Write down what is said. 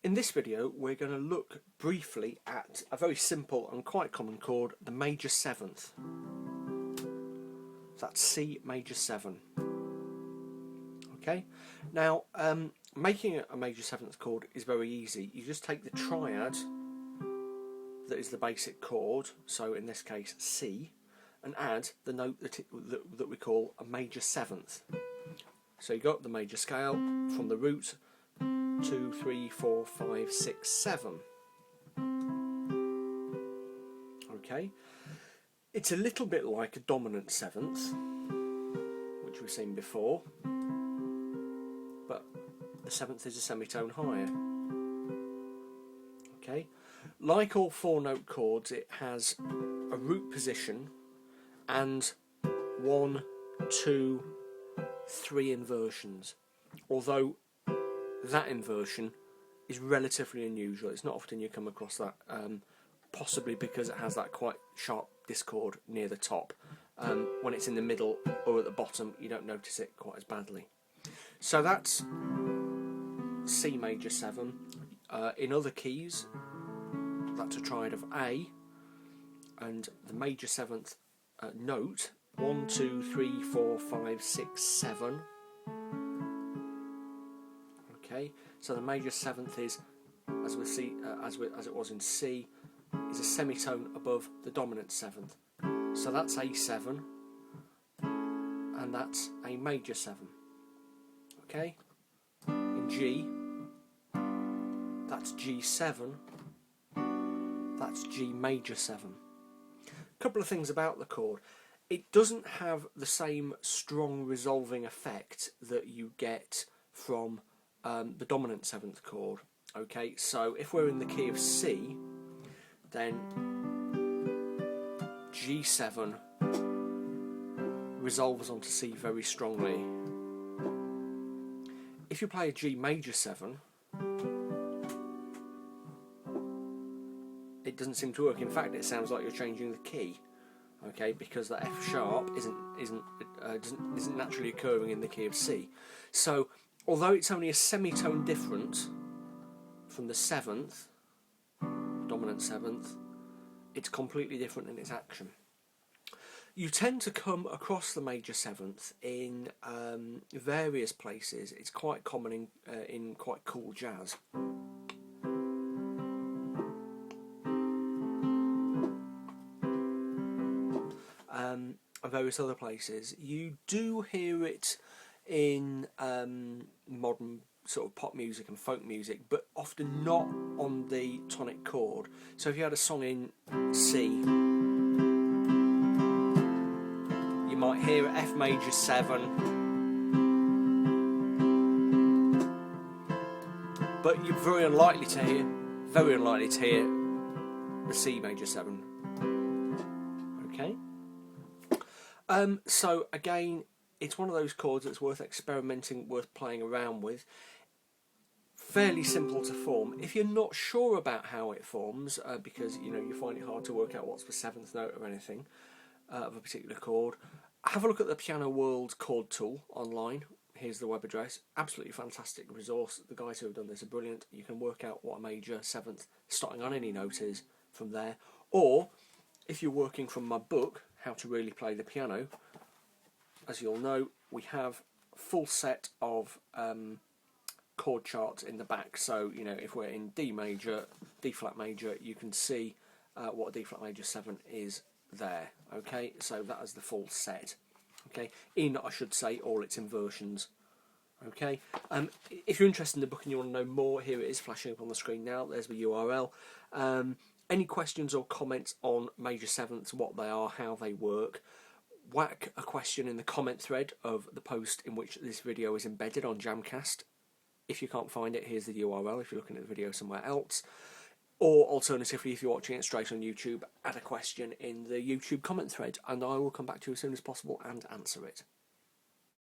In this video we're going to look briefly at a very simple and quite common chord, the major seventh. That's C major 7. Okay, now making a major seventh chord is very easy. You just take the triad that is the basic chord, so in this case C, and add the note that we call a major seventh. So you got the major scale from the root 2, 3, 4, 5, 6, 7. Okay, it's a little bit like a dominant seventh, which we've seen before, but the seventh is a semitone higher. Okay, like all 4-note chords, it has a root position and 1, 2, 3 inversions, although that inversion is relatively unusual. It's not often you come across that, possibly because it has that quite sharp discord near the top. When it's in the middle or at the bottom, you don't notice it quite as badly. So that's C major 7. In other keys, that's a triad of A, and the major seventh note 1, 2, 3, 4, 5, 6, 7. Okay, so the major seventh is, as we see, as it was in C, is a semitone above the dominant seventh. So that's A7, and that's a major 7. Okay, in G, that's G7, that's G major 7. A couple of things about the chord. It doesn't have the same strong resolving effect that you get from the dominant seventh chord. Okay, so if we're in the key of C, then G7 resolves onto C very strongly. If you play a G major 7, it doesn't seem to work. In fact, it sounds like you're changing the key. Okay, because that F sharp isn't naturally occurring in the key of C. So, although it's only a semitone different from the seventh, dominant seventh, it's completely different in its action. You tend to come across the major seventh in various places. It's quite common in quite cool jazz. And various other places. You do hear it in modern sort of pop music and folk music, but often not on the tonic chord. So if you had a song in C, you might hear F major 7, but you're very unlikely to hear the C major 7. Okay. So again, it's one of those chords that's worth experimenting, worth playing around with. Fairly simple to form. If you're not sure about how it forms, because you find it hard to work out what's the seventh note or anything of a particular chord, have a look at the Piano World chord tool online. Here's the web address. Absolutely fantastic resource. The guys who have done this are brilliant. You can work out what a major seventh starting on any note is from there. Or if you're working from my book, How to Really Play the Piano, as you'll know, we have a full set of chord charts in the back. So, if we're in D major, D flat major, you can see what a D flat major 7 is there. Okay, so that is the full set. Okay, I should say, all its inversions. Okay, if you're interested in the book and you want to know more, here it is flashing up on the screen now. There's the URL. Any questions or comments on major sevenths, what they are, how they work, whack a question in the comment thread of the post in which this video is embedded on Jamcast. If you can't find it, here's the URL if you're looking at the video somewhere else. Or alternatively, if you're watching it straight on YouTube, add a question in the YouTube comment thread and I will come back to you as soon as possible and answer it.